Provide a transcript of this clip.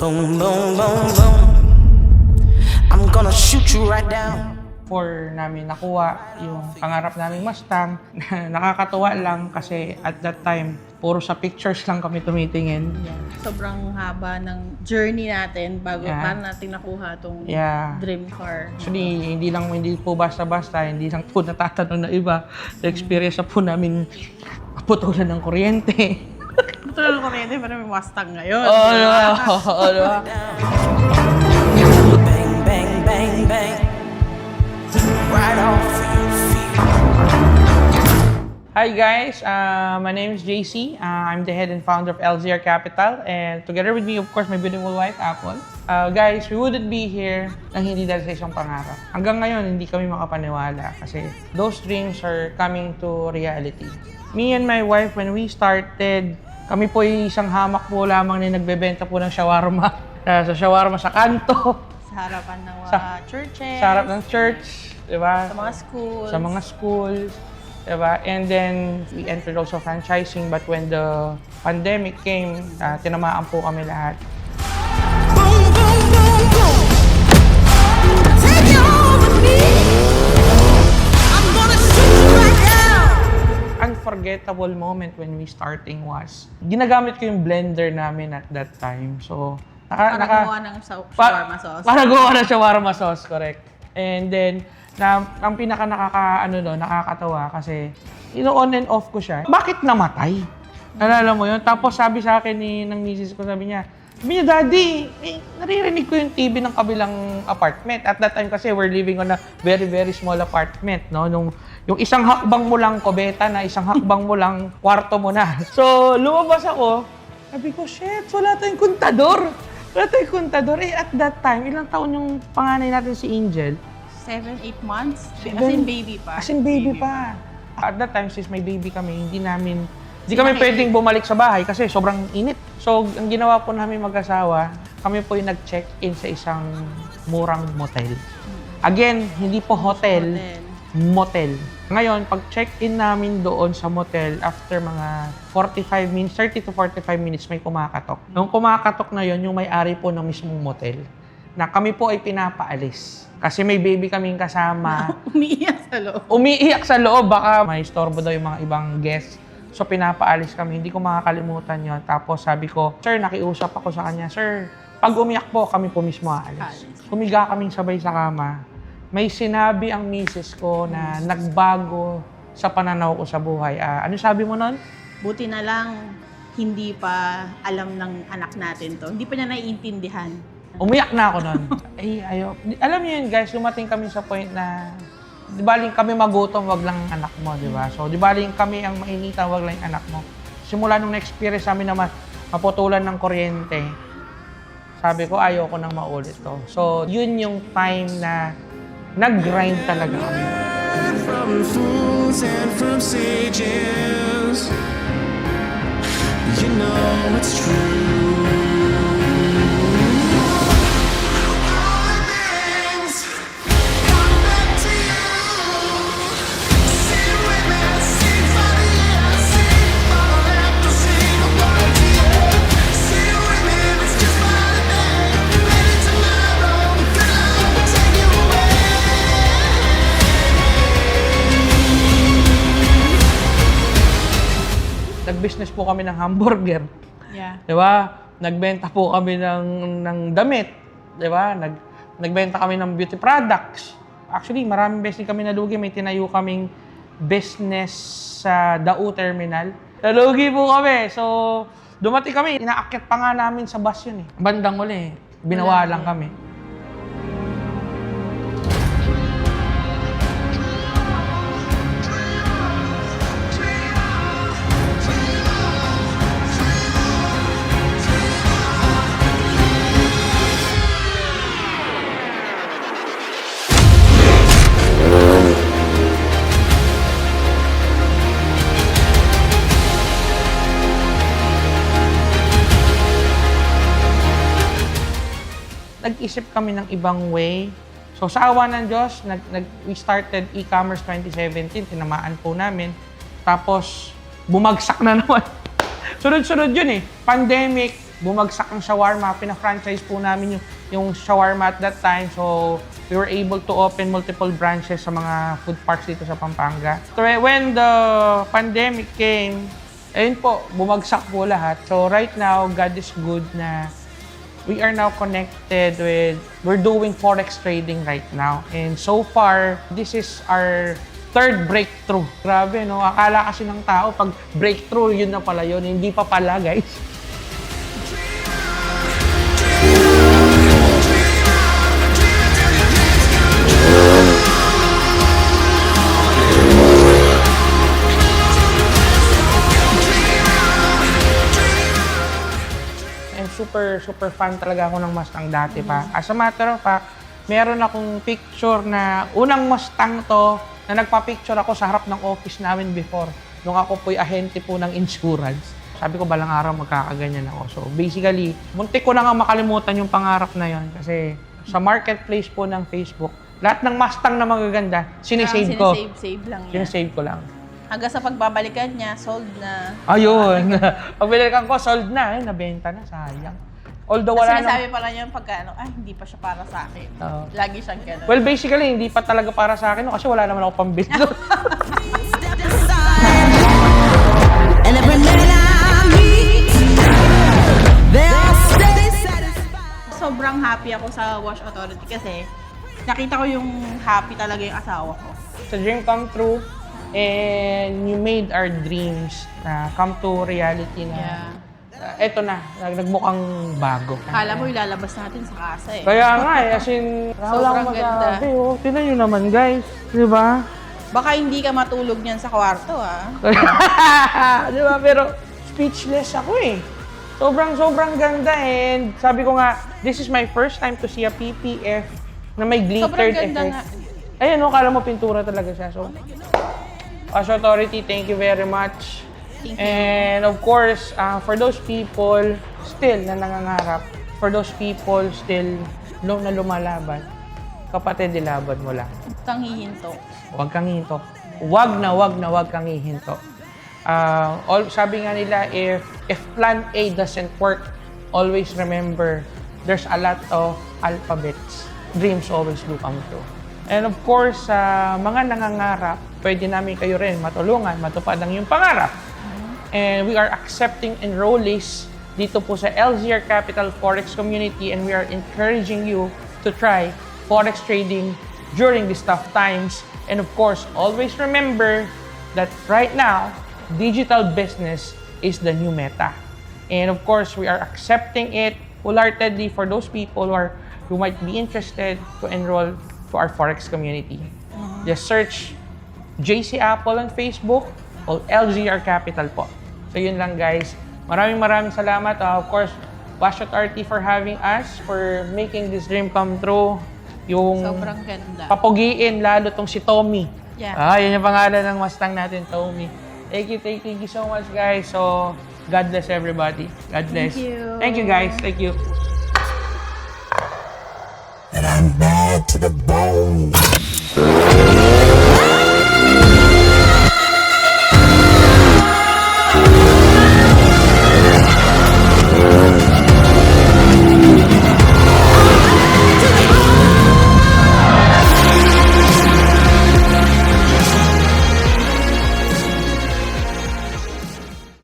Boom, boom, boom, boom. I'm gonna shoot you right down. For namin nakuha yung pangarap naming Mustang. Nakakatuwa lang kasi at that time, puro sa pictures lang kami tumitingin. Sobrang haba ng journey natin bago paano natin nakuha tong dream car. Actually, hindi po basta-basta, hindi lang po natatanong na iba. Na-experience na po namin putulan ng kuryente. Putulan ng kuryente, pero may Mustang ngayon. Diba? Bang, bang, bang, bang. Right off your feet. Hi guys, my name is JC. I'm the head and founder of LZR Capital, and together with me, of course, my beautiful wife, Apple. Guys, we wouldn't be here nang hindi dahil sa isang pangarap. Hanggang ngayon, hindi kami makapaniwala kasi those dreams are coming to reality. Me and my wife, when we started, kami po ay isang hamak po lamang na nagbebenta po ng shawarma. Sa shawarma sa kanto. Sa harapan ng mga churches. Sa harap ng church, di ba? Sa mga schools. Sa mga schools, di ba? And then, we entered also franchising, but when the pandemic came, tinamaan po kami lahat. Boom, boom, boom, boom. Take you home with me. I'm gonna shoot you right down. Unforgettable moment when we starting was, ginagamit ko yung blender namin at that time. So, Para gumawa ng shawarma sauce. Para gumawa ng shawarma sauce, correct. And then, ang pinaka nakakatawa kasi, on and off ko siya. Bakit namatay? Nalala mo yun? Tapos sabi sa akin ng misis ko, sabi niya, Daddy, naririnig ko yung TV ng kabilang apartment. At that time kasi we're living on a very, very small apartment, no? Yung isang hakbang mo lang kubeta na, isang hakbang mo lang kwarto mo na. So, lumabas ako, sabi ko, shit, wala tayong kontador. Wala tayong kontador. At that time, ilang taon yung panganay natin si Angel? 7-8 months? As in baby pa. As in baby pa. At that time, since may baby kami, hindi kami pwedeng bumalik sa bahay kasi sobrang init. So, ang ginawa po namin mag-asawa, kami po yung nag-check-in sa isang murang motel. Again, hindi po hotel, motel. Ngayon, pag check-in namin doon sa motel, after mga 45 minutes, 30 to 45 minutes, may kumakatok. Yung kumakatok na yon, yung may-ari po ng mismong motel, na kami po ay pinapaalis. Kasi may baby kaming kasama. Umiiyak sa loob. Umiiyak sa loob, baka may istorbo daw yung mga ibang guests. So, pinapaalis kami. Hindi ko makakalimutan yon. Tapos sabi ko, sir, nakiusap ako sa kanya, sir, pag umiyak po, kami po mismo aalis. Humiga kaming sabay sa kama. May sinabi ang misis ko na nagbago sa pananaw ko sa buhay. Ano sabi mo nun? Buti na lang, hindi pa alam ng anak natin to. Hindi pa niya naiintindihan. Umiyak na ako nun. Alam niyo yun guys, lumating kami sa point na di baling kami magutom, wag lang anak mo, di ba? So, di baling kami ang mainitan, wag lang yung anak mo. Simula nung na-experience namin naman, maputulan ng kuryente, sabi ko, ayoko nang maulit to. So, yun yung time na nag-grind talaga kami. From fools and from sages, you know it's true. Nag-business po kami ng hamburger. Yeah. Di ba? Nagbenta po kami ng damit. Di ba? Nagbenta kami ng beauty products. Actually, maraming beses kami nalugi. May tinayo kaming business sa Dao Terminal. Nalugi po kami. So, dumating kami. Inaakyat pa nga namin sa bus yun eh. Bandang uli, binawa lang kami. Nag-isip kami ng ibang way. So sa awa ng Diyos, we started e-commerce 2017, tinamaan po namin. Tapos bumagsak na naman. Sunod-sunod yun eh. Pandemic, bumagsak ang shawarma. Pina-franchise po namin yung shawarma at that time. So, we were able to open multiple branches sa mga food parks dito sa Pampanga. So, when the pandemic came, ayun po, bumagsak po lahat. So, right now, God is good na we are now connected with, we're doing forex trading right now. And so far, this is our third breakthrough. Grabe, no? Akala kasi ng tao, pag breakthrough, yun na pala yun. Hindi pa pala, guys. Super fan talaga ako ng Mustang dati pa. As a matter of fact, meron akong picture na unang Mustang to na nagpa-picture ako sa harap ng office namin before nung ako po'y ahente po ng insurance. Sabi ko balang araw magkakaganyan ako. So basically, muntik ko na nga makalimutan yung pangarap na yon kasi sa marketplace po ng Facebook, lahat ng Mustang na magaganda, sinisave ko. Sinisave lang yan. Sinisave ko lang. Hanggang sa pagbabalikan niya, sold na. Ayun. Pagbalikan ko, sold na. Eh, nabenta na. Sayang. Although wala Sinasabi pala niya pagka hindi pa siya para sa akin. Oo. Lagi siyang gano'n. Well, basically, hindi pa talaga para sa akin no, kasi wala naman ako pambili doon. And every man I meet, they'll stay satisfied. Sobrang happy ako sa Wash Authority kasi nakita ko yung happy talaga yung asawa ko. It's a dream come true and you made our dreams na come to reality na Yeah. Eto na, nagmukhang bago. Akala mo ilalabas natin sa kasa eh. Kaya nga eh, as in, wala akong ganda. magsabi. Oh. Tingnan nyo naman guys, di ba? Baka hindi ka matulog niyan sa kwarto ah. Di ba? Pero speechless ako eh. Sobrang ganda and sabi ko nga, this is my first time to see a PPF na may glittered Sobrang ganda effect. nga. Ayun, no, kala mo pintura talaga siya. So, Wash Authority, thank you very much. Thank you. And of course, for those people still na nangangarap, for those people still na lumalaban, kapatid, ilaban mo lang. Kang hihinto. Huwag kang hihinto. Huwag kang hihinto. Sabi nga nila, if plan A doesn't work, always remember, there's a lot of alphabets. Dreams always do come true. And of course, mga nangangarap, pwede namin kayo rin matulungan, matupad ang iyong pangarap. And we are accepting enrollees dito po sa LZR Capital Forex Community and we are encouraging you to try Forex trading during these tough times. And of course, always remember that right now, digital business is the new meta. And of course, we are accepting it wholeheartedly for those people who might be interested to enroll to our Forex community. Just search JC Apple on Facebook o LZR Capital po. So yun lang guys. Maraming salamat. Of course, Wash Authority for having us, for making this dream come true. Yung Sobrang ganda. papugiin lalo tong si Tommy. Yeah. Yun yung pangalan ng Mustang natin, Tommy. Thank you so much guys. So, God bless everybody. God bless. Thank you. Thank you guys. Thank you. And I'm bad to the bone.